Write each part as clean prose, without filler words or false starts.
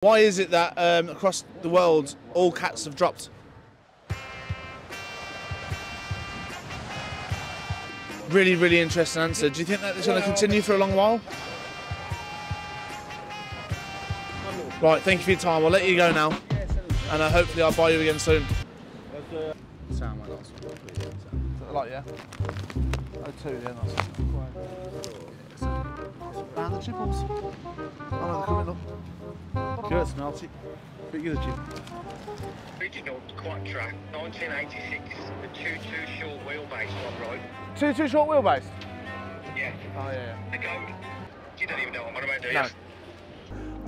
Why is it that across the world all cats have dropped? Really, really interesting answer. Do you think that it's going to continue for a long while? Right, thank you for your time. I'll let you go now, and hopefully I'll buy you again soon. Sound my last one. Like, yeah? Oh, two, yeah, nice. And the chipples. Oh, they're coming up. Good, smelty. Pretty good, chip. Original quad-track, 1986, the 2.2 short wheelbase one, right? 2.2 short wheelbase? Yeah. Oh, yeah. The goat. You don't even know what I'm about, do you? No.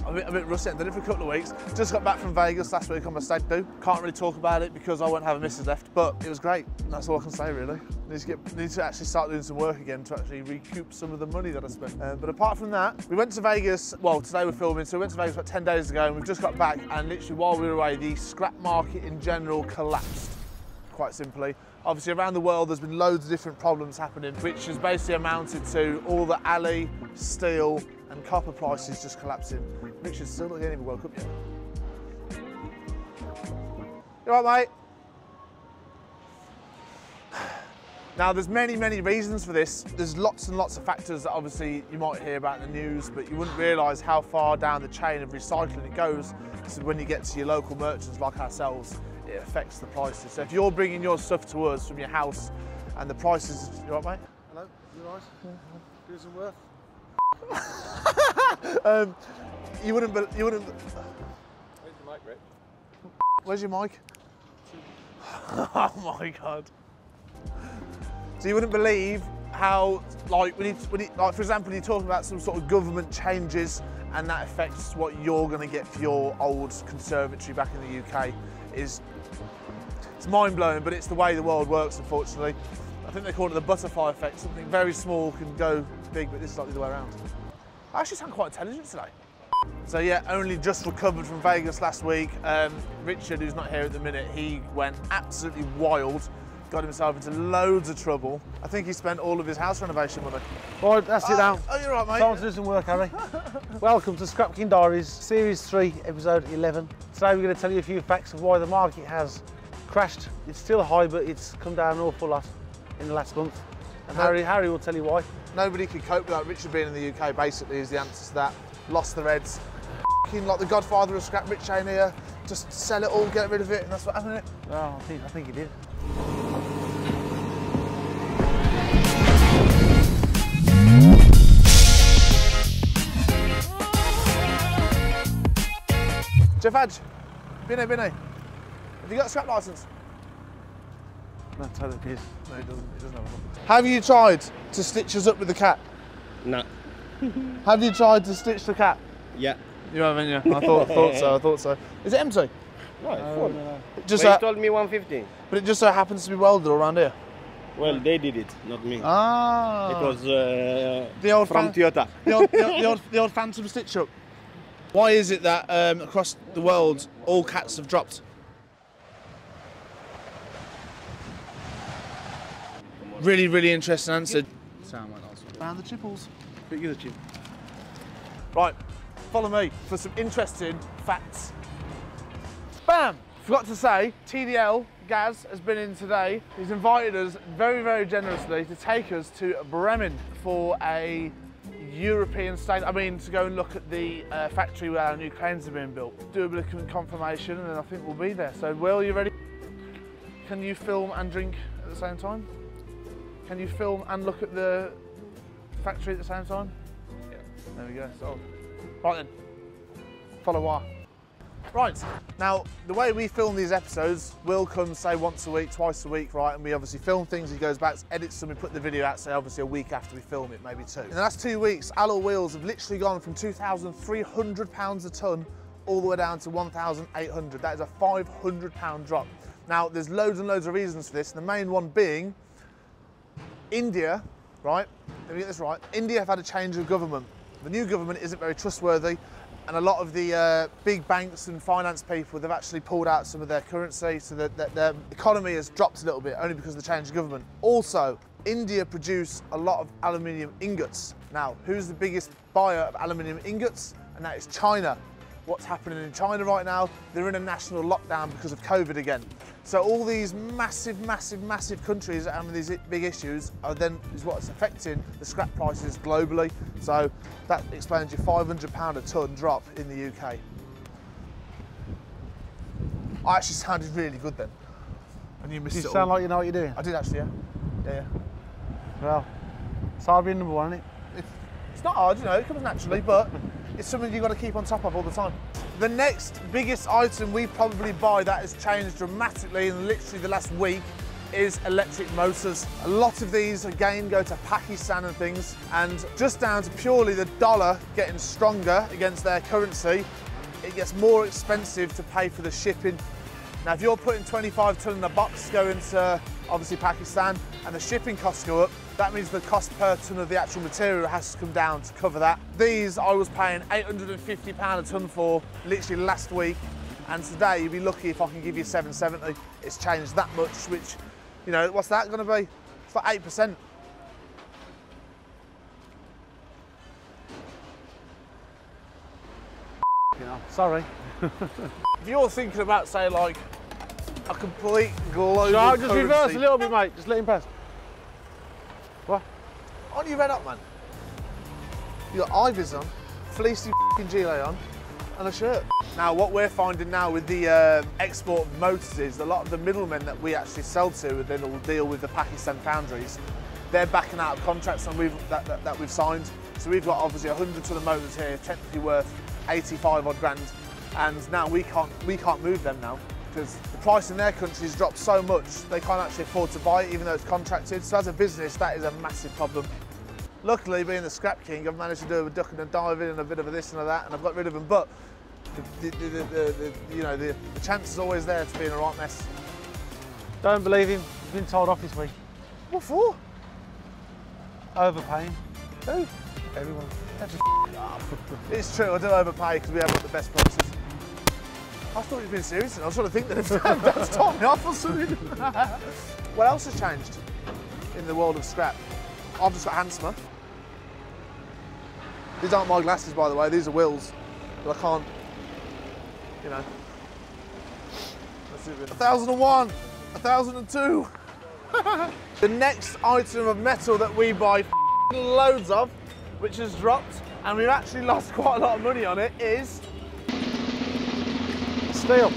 I'm a bit rusty. I did it for a couple of weeks. Just got back from Vegas last week on my stag do. Can't really talk about it because I won't have a missus left, but it was great. That's all I can say, really. Need to actually start doing some work again to actually recoup some of the money that I spent. But apart from that, we went to Vegas. Well, today we're filming, so we went to Vegas about 10 days ago, and we've just got back. And literally, while we were away, the scrap market in general collapsed. Quite simply. Obviously, around the world, there's been loads of different problems happening, which has basically amounted to all the alley, steel, and copper prices just collapsing. Richard's still not getting any World Cup yet. You all right, mate? Now, there's many, many reasons for this. There's lots and lots of factors that obviously you might hear about in the news, but you wouldn't realise how far down the chain of recycling it goes. So when you get to your local merchants like ourselves, it affects the prices. So if you're bringing your stuff to us from your house and the prices, you all right, mate? Hello, you all right? Yeah. Do some work. You wouldn't. Where's your mic, Rick? Where's your mic? Oh my God. So you wouldn't believe how, like, like for example, you talk about some sort of government changes and that affects what you're going to get for your old conservatory back in the UK. It's mind-blowing, but it's the way the world works, unfortunately. I think they call it the butterfly effect. Something very small can go big, but this is like the other way around. I actually sound quite intelligent today. So yeah, only just recovered from Vegas last week. Richard, who's not here at the minute, he went absolutely wild. Got himself into loads of trouble. I think he spent all of his house renovation money. Right, that's it now. Oh, you're right, mate. Time to do some work, Harry. Welcome to Scrapking Diaries, Series 3, Episode 11. Today we're going to tell you a few facts of why the market has crashed. It's still high, but it's come down an awful lot in the last month. And Harry will tell you why. Nobody could cope without Richard being in the UK, basically, is the answer to that. Lost their heads. Like the godfather of scrap, Rich ain't here. Just sell it all, get rid of it, and that's what happened. Well, I think he did. Jeff Hadge, Binny. Have you got a scrap licence? No, tell it is. No, he doesn't have one. Have you tried to stitch us up with the cat? No. Have you tried to stitch the cat? Yeah. You haven't, yeah? I thought so. Is it empty? No, it's full. No. Just Well, he told me 150. But it just so happens to be welded all around here. Well, they did it, not me. Ah. It was the old from Toyota. the old Phantom stitch up. Why is it that across the world all cats have dropped? Really, really interesting answer. Sound like last one. Found the chipples. Pretty good, chip. Right, follow me for some interesting facts. Bam! Forgot to say, TDL, Gaz, has been in today. He's invited us very, very generously to take us to Birmingham for a European state. I mean, to go and look at the factory where our new cranes are being built. Do a bit of confirmation and then I think we'll be there. So, Will, you ready? Can you film and drink at the same time? Can you film and look at the factory at the same time? Yeah. There we go. So, right then, follow wire. Right, now the way we film these episodes, Will comes say once a week, twice a week, right, and we obviously film things, he goes back, edits them, we put the video out, say obviously a week after we film it, maybe two. In the last 2 weeks, alloy wheels have literally gone from £2,300 a tonne all the way down to 1,800. That is a £500 drop. Now, there's loads and loads of reasons for this, and the main one being India, right, let me get this right, India have had a change of government. The new government isn't very trustworthy, and a lot of the big banks and finance people, they've actually pulled out some of their currency, so that their economy has dropped a little bit, only because of the change of government. Also, India produce a lot of aluminium ingots. Now, who's the biggest buyer of aluminium ingots? And that is China. what's happening in China right now. They're in a national lockdown because of COVID again. So all these massive countries that are having these big issues is what's affecting the scrap prices globally. So that explains your £500 a tonne drop in the UK. I actually sounded really good then. And you missed it all. You sound like you know what you're doing. I did actually, yeah. Yeah. Well, it's hard being number one, isn't it? It's not hard, you know, it comes naturally, but it's something you've got to keep on top of all the time. The next biggest item we probably buy that has changed dramatically in literally the last week is electric motors. A lot of these, again, go to Pakistan and things, and just down to purely the dollar getting stronger against their currency, it gets more expensive to pay for the shipping. Now, if you're putting 25 tonne in a box going to, obviously, Pakistan, and the shipping costs go up, that means the cost per tonne of the actual material has to come down to cover that. These I was paying £850 a tonne for literally last week, and today you'd be lucky if I can give you £770. It's changed that much, which, you know, what's that going to be? It's like 8%. You know, sorry. If you're thinking about, say, like a complete global Just currency, reverse a little bit, mate. Just let him pass. What? Aren't you read up, man? You got Ivies on, fleecy f***ing gilet on, and a shirt. Now, what we're finding now with the export motors is a lot of the middlemen that we actually sell to, and then will deal with the Pakistan foundries, they're backing out of contracts that we've signed. So we've got obviously 100 tonne of motors here, technically worth 85 odd grand, and now we can't move them now because the price in their country has dropped so much they can't actually afford to buy it even though it's contracted. So as a business, that is a massive problem. Luckily, being the scrap king, I've managed to do a ducking and diving and a bit of a this and a that, and I've got rid of them. But the chance is always there to be in a right mess. Don't believe him. He's been told off this week. What for? Overpaying. Who? Everyone. It's true, I do overpay because we haven't got the best prices. I thought you'd been serious and I was trying to think that that's told me off or something. What else has changed in the world of scrap? I've just got handsaw. These aren't my glasses, by the way, these are Will's. But I can't, you know. Let's see, 1001, 1002. The next item of metal that we buy loads of, which has dropped, and we've actually lost quite a lot of money on it, is steel.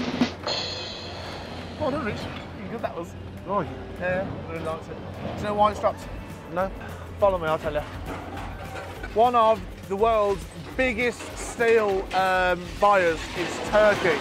Oh, no, Rich. You good that was? Oh, yeah, really liked it. Do you know why it's dropped? no. Follow me, I'll tell you. One of the world's biggest steel buyers is Turkey.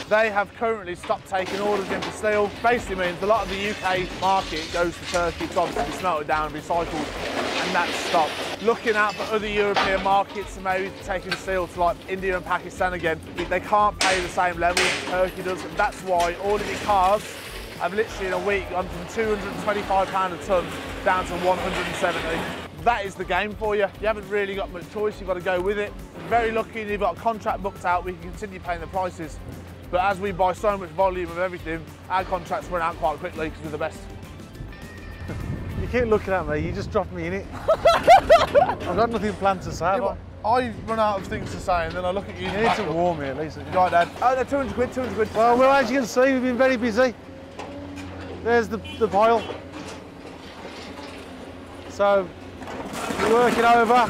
They have currently stopped taking orders in for steel. Basically means a lot of the UK market goes to Turkey to obviously be smelted down and recycled, and that's stopped. Looking out for other European markets and maybe taking steel to like India and Pakistan again, they can't pay the same level as Turkey does, and that's why all of your cars have literally in a week gone from £225 a tonne down to 170. That is the game for you. You haven't really got much choice, you've got to go with it. Very lucky you've got a contract booked out, we can continue paying the prices. But as we buy so much volume of everything, our contracts run out quite quickly because we're the best. You keep looking at me, you just dropped me in it. I've got nothing planned to say. Yeah, I run out of things to say and then I look at you. You need to warm me at least. Right, Dad. Oh, no, 200 quid, 200 quid. Well, as you can see, we've been very busy. There's the pile. So, we're working over,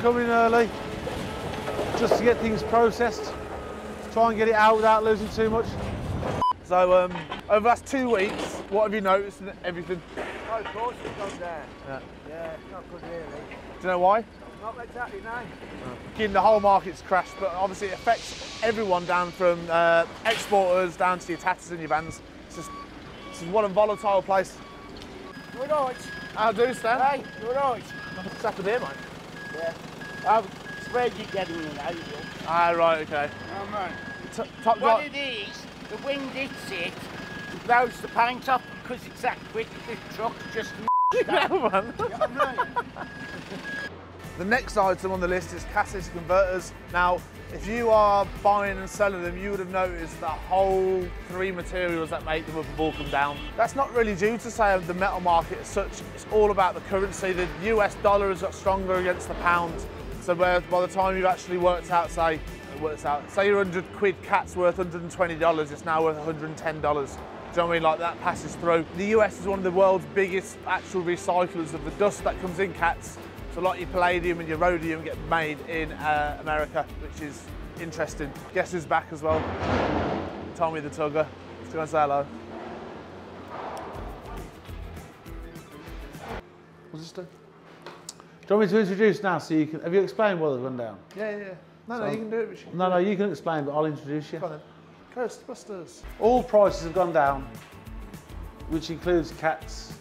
coming early, just to get things processed. Try and get it out without losing too much. So, over the last 2 weeks, what have you noticed in everything? Oh, of course it's gone down. Yeah. Yeah, it's not good really. Do you know why? Not exactly, no. Again, the whole market's crashed, but obviously it affects everyone down from exporters down to your tatters and your vans. It's what a volatile place. You're right. How do, Stan? Hey, you're right. Just have to be, mate. Yeah. I've spread you getting in out. Ah, right, okay. Oh, man. Top What drop. it is, the wind hits it, it blows the paint off because it's that quick, this truck just Yeah, man. right. The next item on the list is catalytic converters. Now, if you are buying and selling them, you would have noticed the whole three materials that make them up have all come down. That's not really due to, say, the metal market as such. It's all about the currency. The US dollar has got stronger against the pound. So by the time you've actually worked out, say, it works out. Say your 100 quid cat's worth $120, it's now worth $110. Do you know what I mean? Like that passes through. The US is one of the world's biggest actual recyclers of the dust that comes in cats. So like your palladium and your rhodium get made in America, which is interesting. Guess who's back as well? Tommy the Tugger. Let's go and say hello. What's this do? Do you want me to introduce now so you can... Have you explained what they've gone down? Yeah. No, you can do it, Richie. No, you can explain, but I'll introduce you. Go on then. Ghostbusters. All prices have gone down, which includes cats.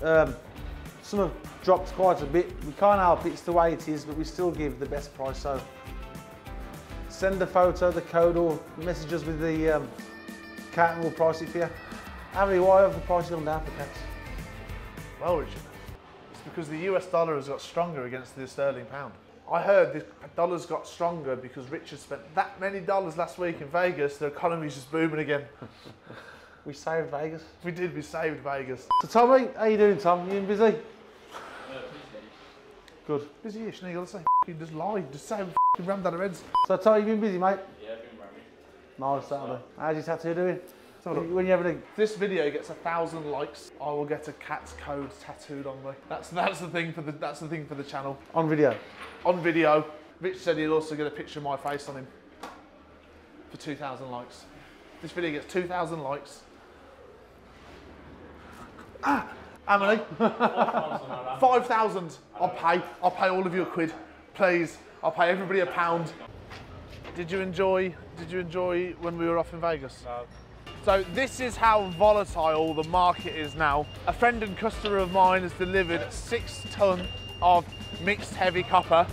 Some have dropped quite a bit. We can't help it, it's the way it is, but we still give the best price. So send the photo, the code, or message us with the cat and we'll price it for you. Harry, why have the prices gone down for cats? Well, Richard, it's because the US dollar has got stronger against the sterling pound. I heard the dollar's got stronger because Richard spent that many dollars last week in Vegas, the economy's just booming again. We saved Vegas. We saved Vegas. So Tommy, how you doing, Tom? You been busy? Good. Busy-ish, no, you gotta say just lie, just say rammed out of heads. So Tom, you been busy, mate? Yeah, I've been ramming. Nice, Saturday. How's your tattoo doing? When you having a... This video gets 1,000 likes, I will get a cat's code tattooed on me. That's the thing for the channel. On video? On video. Rich said he'll also get a picture of my face on him for 2,000 likes. This video gets 2,000 likes. How many? 5,000. I'll pay all of you a quid, please. I'll pay everybody £1. Did you enjoy when we were off in Vegas? No. So this is how volatile the market is now. A friend and customer of mine has delivered 6 tonnes of mixed heavy copper,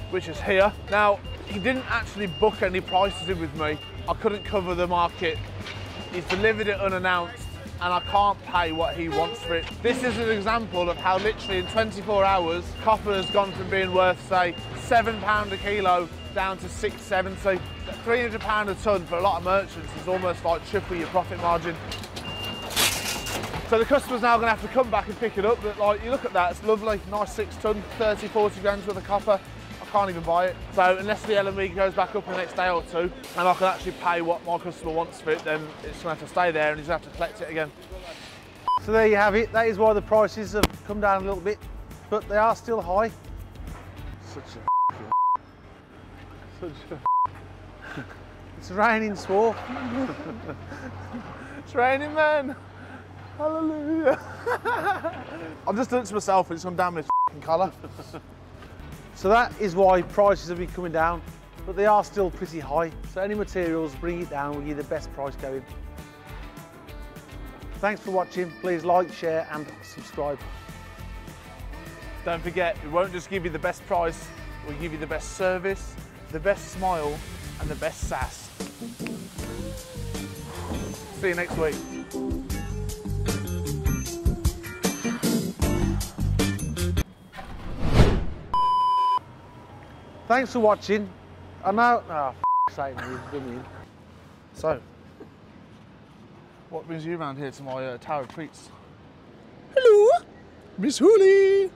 which is here. Now, he didn't actually book any prices in with me. I couldn't cover the market. He's delivered it unannounced and I can't pay what he wants for it. This is an example of how literally in 24 hours, copper has gone from being worth, say, £7 a kilo down to £6.70. £300 a tonne for a lot of merchants is almost like triple your profit margin. So the customer's now going to have to come back and pick it up, but like, you look at that, it's lovely, nice 6 tonne, 30, 40 grams worth of copper. I can't even buy it. So unless the LME goes back up in the next day or two, and I can actually pay what my customer wants for it, then it's going to have to stay there and he's going to have to collect it again. So there you have it. That is why the prices have come down a little bit, but they are still high. It's raining, Swore. It's raining, man. Hallelujah. I've just done it to myself and it's come down my collar. So that is why prices have been coming down, but they are still pretty high. So any materials, bring it down, we'll give you the best price going. Thanks for watching. Please like, share and subscribe. Don't forget, we won't just give you the best price, we'll give you the best service, the best smile and the best sass. See you next week. Thanks for watching. I know... Oh, sake, man, So, what brings you around here to my tower of treats? Hello, Miss Hooley.